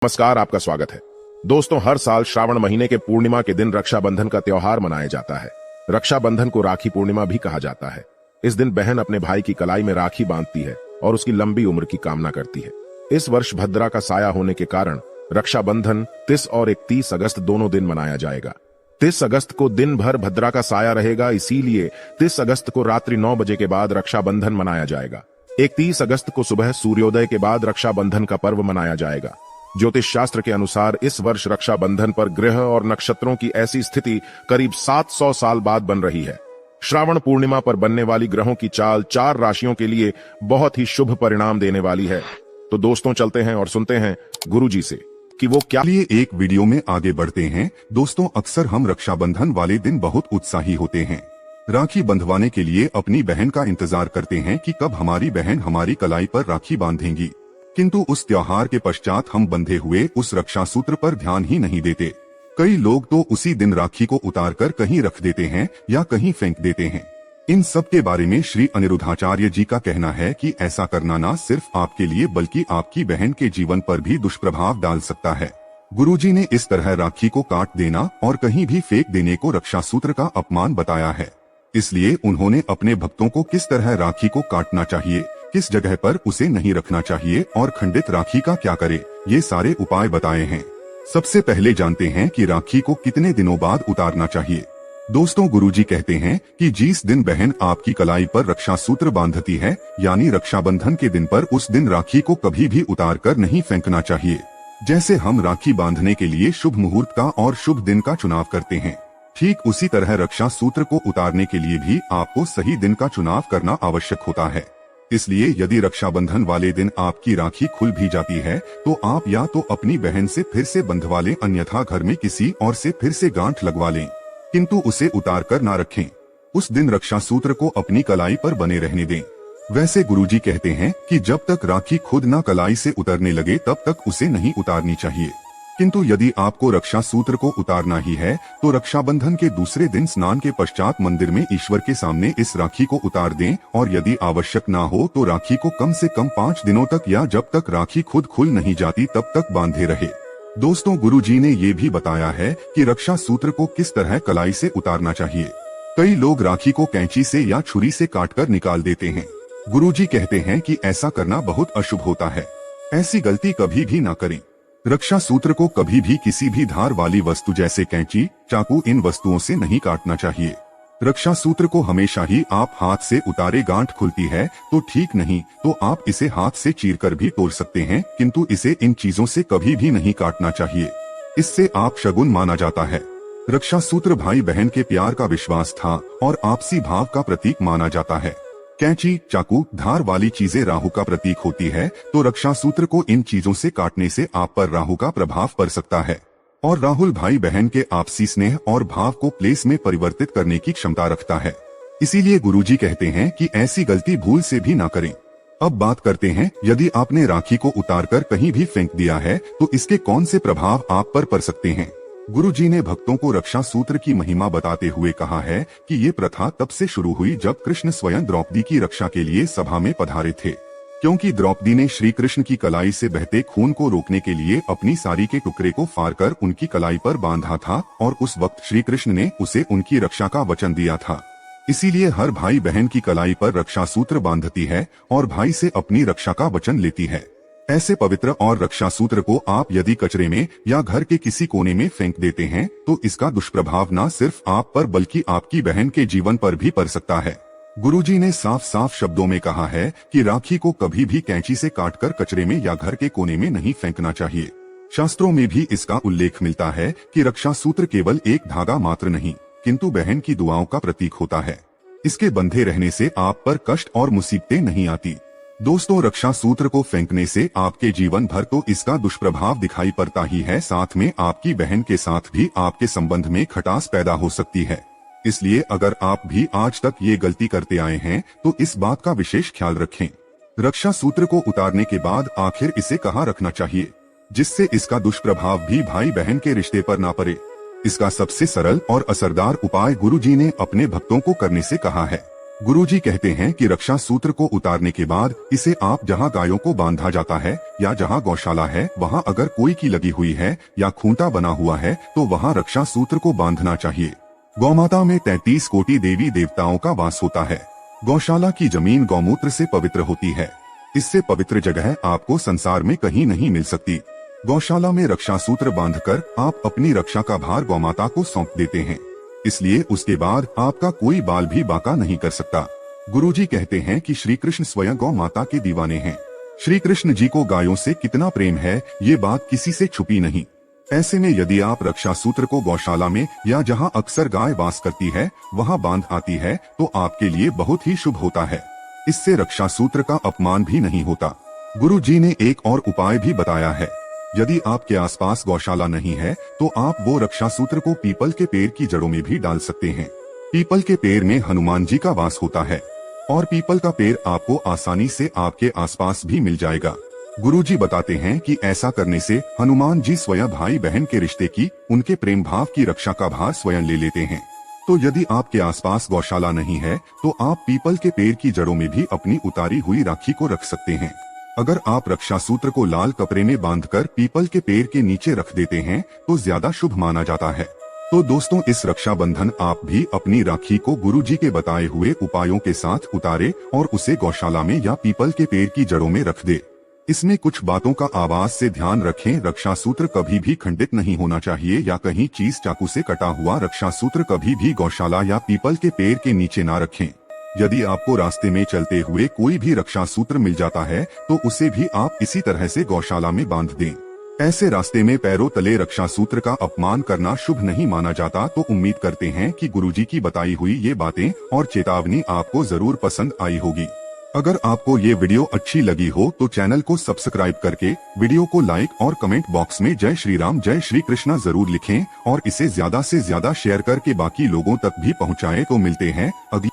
नमस्कार, आपका स्वागत है। दोस्तों, हर साल श्रावण महीने के पूर्णिमा के दिन रक्षाबंधन का त्योहार मनाया जाता है। रक्षाबंधन को राखी पूर्णिमा भी कहा जाता है। इस दिन बहन अपने भाई की कलाई में राखी बांधती है और उसकी लंबी उम्र की कामना करती है। इस वर्ष भद्रा का साया होने के कारण रक्षाबंधन 30 और 31 अगस्त दोनों दिन मनाया जाएगा। 30 अगस्त को दिन भर भद्रा का साया रहेगा, इसीलिए 30 अगस्त को रात्रि 9 बजे के बाद रक्षाबंधन मनाया जाएगा। 31 अगस्त को सुबह सूर्योदय के बाद रक्षाबंधन का पर्व मनाया जाएगा। ज्योतिष शास्त्र के अनुसार इस वर्ष रक्षाबंधन पर ग्रह और नक्षत्रों की ऐसी स्थिति करीब 700 साल बाद बन रही है। श्रावण पूर्णिमा पर बनने वाली ग्रहों की चाल 4 राशियों के लिए बहुत ही शुभ परिणाम देने वाली है। तो दोस्तों, चलते हैं और सुनते हैं गुरुजी से कि वो क्या। लिए एक वीडियो में आगे बढ़ते हैं। दोस्तों, अक्सर हम रक्षाबंधन वाले दिन बहुत उत्साही होते हैं। राखी बंधवाने के लिए अपनी बहन का इंतजार करते हैं कि कब हमारी बहन हमारी कलाई पर राखी बांधेंगी, किंतु उस त्योहार के पश्चात हम बंधे हुए उस रक्षा सूत्र पर ध्यान ही नहीं देते। कई लोग तो उसी दिन राखी को उतारकर कहीं रख देते हैं या कहीं फेंक देते हैं। इन सब के बारे में श्री अनिरुद्धाचार्य जी का कहना है कि ऐसा करना न सिर्फ आपके लिए बल्कि आपकी बहन के जीवन पर भी दुष्प्रभाव डाल सकता है। गुरुजी ने इस तरह राखी को काट देना और कहीं भी फेंक देने को रक्षा सूत्र का अपमान बताया है। इसलिए उन्होंने अपने भक्तों को किस तरह राखी को काटना चाहिए, किस जगह पर उसे नहीं रखना चाहिए और खंडित राखी का क्या करे, ये सारे उपाय बताए हैं। सबसे पहले जानते हैं कि राखी को कितने दिनों बाद उतारना चाहिए। दोस्तों, गुरुजी कहते हैं कि जिस दिन बहन आपकी कलाई पर रक्षा सूत्र बांधती है, यानी रक्षाबंधन के दिन पर, उस दिन राखी को कभी भी उतार कर नहीं फेंकना चाहिए। जैसे हम राखी बांधने के लिए शुभ मुहूर्त का और शुभ दिन का चुनाव करते हैं, ठीक उसी तरह रक्षा सूत्र को उतारने के लिए भी आपको सही दिन का चुनाव करना आवश्यक होता है। इसलिए यदि रक्षाबंधन वाले दिन आपकी राखी खुल भी जाती है तो आप या तो अपनी बहन से फिर से बंधवा लें, अन्यथा घर में किसी और से फिर से गांठ लगवा लें, किंतु उसे उतार कर ना रखें। उस दिन रक्षा सूत्र को अपनी कलाई पर बने रहने दें। वैसे गुरुजी कहते हैं कि जब तक राखी खुद ना कलाई से उतरने लगे तब तक उसे नहीं उतारनी चाहिए, किंतु यदि आपको रक्षा सूत्र को उतारना ही है तो रक्षाबंधन के दूसरे दिन स्नान के पश्चात मंदिर में ईश्वर के सामने इस राखी को उतार दें, और यदि आवश्यक ना हो तो राखी को कम से कम 5 दिनों तक या जब तक राखी खुद खुल नहीं जाती तब तक बांधे रहे। दोस्तों, गुरुजी ने ये भी बताया है कि रक्षा सूत्र को किस तरह कलाई से उतारना चाहिए। कई लोग राखी को कैंची से या छुरी से काटकर निकाल देते हैं। गुरुजी कहते हैं कि ऐसा करना बहुत अशुभ होता है। ऐसी गलती कभी भी ना करें। रक्षा सूत्र को कभी भी किसी भी धार वाली वस्तु जैसे कैंची, चाकू, इन वस्तुओं से नहीं काटना चाहिए। रक्षा सूत्र को हमेशा ही आप हाथ से उतारे, गांठ खुलती है तो ठीक, नहीं तो आप इसे हाथ से चीरकर भी तोड़ सकते हैं, किंतु इसे इन चीजों से कभी भी नहीं काटना चाहिए। इससे आप शगुन माना जाता है। रक्षा सूत्र भाई बहन के प्यार का विश्वास था और आपसी भाव का प्रतीक माना जाता है। कैंची, चाकू, धार वाली चीजें राहु का प्रतीक होती है, तो रक्षा सूत्र को इन चीजों से काटने से आप पर राहु का प्रभाव पड़ सकता है। और राहुल भाई बहन के आपसी स्नेह और भाव को क्लेश में परिवर्तित करने की क्षमता रखता है। इसीलिए गुरुजी कहते हैं कि ऐसी गलती भूल से भी ना करें। अब बात करते हैं, यदि आपने राखी को उतारकर कहीं भी फेंक दिया है तो इसके कौन से प्रभाव आप पर पड़ सकते हैं। गुरुजी ने भक्तों को रक्षा सूत्र की महिमा बताते हुए कहा है कि ये प्रथा तब से शुरू हुई जब कृष्ण स्वयं द्रौपदी की रक्षा के लिए सभा में पधारे थे, क्योंकि द्रौपदी ने श्री कृष्ण की कलाई से बहते खून को रोकने के लिए अपनी साड़ी के टुकड़े को फाड़कर उनकी कलाई पर बांधा था, और उस वक्त श्री कृष्ण ने उसे उनकी रक्षा का वचन दिया था। इसीलिए हर भाई बहन की कलाई पर रक्षा सूत्र बांधती है और भाई से अपनी रक्षा का वचन लेती है। ऐसे पवित्र और रक्षा सूत्र को आप यदि कचरे में या घर के किसी कोने में फेंक देते हैं तो इसका दुष्प्रभाव न सिर्फ आप पर बल्कि आपकी बहन के जीवन पर भी पड़ सकता है। गुरुजी ने साफ साफ शब्दों में कहा है कि राखी को कभी भी कैंची से काटकर कचरे में या घर के कोने में नहीं फेंकना चाहिए। शास्त्रों में भी इसका उल्लेख मिलता है कि रक्षा सूत्र केवल एक धागा मात्र नहीं, किंतु बहन की दुआओं का प्रतीक होता है। इसके बंधे रहने से आप पर कष्ट और मुसीबतें नहीं आती। दोस्तों, रक्षा सूत्र को फेंकने से आपके जीवन भर तो इसका दुष्प्रभाव दिखाई पड़ता ही है, साथ में आपकी बहन के साथ भी आपके संबंध में खटास पैदा हो सकती है। इसलिए अगर आप भी आज तक ये गलती करते आए हैं तो इस बात का विशेष ख्याल रखें। रक्षा सूत्र को उतारने के बाद आखिर इसे कहाँ रखना चाहिए, जिससे इसका दुष्प्रभाव भी भाई बहन के रिश्ते पर ना पड़े। इसका सबसे सरल और असरदार उपाय गुरुजी ने अपने भक्तों को करने से कहा है। गुरुजी कहते हैं कि रक्षा सूत्र को उतारने के बाद इसे आप जहां गायों को बांधा जाता है या जहां गौशाला है वहां अगर कोई की लगी हुई है या खूंटा बना हुआ है तो वहां रक्षा सूत्र को बांधना चाहिए। गौमाता में 33 कोटि देवी देवताओं का वास होता है। गौशाला की जमीन गौमूत्र से पवित्र होती है। इससे पवित्र जगह आपको संसार में कहीं नहीं मिल सकती। गौशाला में रक्षा सूत्र बांधकर आप अपनी रक्षा का भार गौमाता को सौंप देते हैं, इसलिए उसके बाद आपका कोई बाल भी बाका नहीं कर सकता। गुरुजी कहते हैं कि श्री कृष्ण स्वयं गौ माता के दीवाने हैं। श्री कृष्ण जी को गायों से कितना प्रेम है ये बात किसी से छुपी नहीं। ऐसे में यदि आप रक्षा सूत्र को गौशाला में या जहां अक्सर गाय वास करती है वहां बांध आती है तो आपके लिए बहुत ही शुभ होता है। इससे रक्षा सूत्र का अपमान भी नहीं होता। गुरुजी ने एक और उपाय भी बताया है। यदि आपके आसपास गौशाला नहीं है तो आप वो रक्षा सूत्र को पीपल के पेड़ की जड़ों में भी डाल सकते हैं। पीपल के पेड़ में हनुमान जी का वास होता है और पीपल का पेड़ आपको आसानी से आपके आसपास भी मिल जाएगा। गुरुजी बताते हैं कि ऐसा करने से हनुमान जी स्वयं भाई बहन के रिश्ते की, उनके प्रेम भाव की रक्षा का भार स्वयं ले लेते हैं। तो यदि आपके आसपास गौशाला नहीं है तो आप पीपल के पेड़ की जड़ों में भी अपनी उतारी हुई राखी को रख सकते हैं। अगर आप रक्षा सूत्र को लाल कपड़े में बांधकर पीपल के पेड़ के नीचे रख देते हैं तो ज्यादा शुभ माना जाता है। तो दोस्तों, इस रक्षाबंधन आप भी अपनी राखी को गुरुजी के बताए हुए उपायों के साथ उतारे और उसे गौशाला में या पीपल के पेड़ की जड़ों में रख दे। इसमें कुछ बातों का आवाज से ध्यान रखें। रक्षा सूत्र कभी भी खंडित नहीं होना चाहिए या कहीं चीज चाकू से कटा हुआ रक्षा सूत्र कभी भी गौशाला या पीपल के पेड़ के नीचे ना रखें। यदि आपको रास्ते में चलते हुए कोई भी रक्षा सूत्र मिल जाता है तो उसे भी आप इसी तरह से गौशाला में बांध दें। ऐसे रास्ते में पैरों तले रक्षा सूत्र का अपमान करना शुभ नहीं माना जाता। तो उम्मीद करते हैं कि गुरुजी की बताई हुई ये बातें और चेतावनी आपको जरूर पसंद आई होगी। अगर आपको ये वीडियो अच्छी लगी हो तो चैनल को सब्सक्राइब करके वीडियो को लाइक और कमेंट बॉक्स में जय श्री राम जय श्री कृष्णा जरूर लिखें और इसे ज्यादा से ज्यादा शेयर करके बाकी लोगों तक भी पहुंचाएं। तो मिलते हैं अगली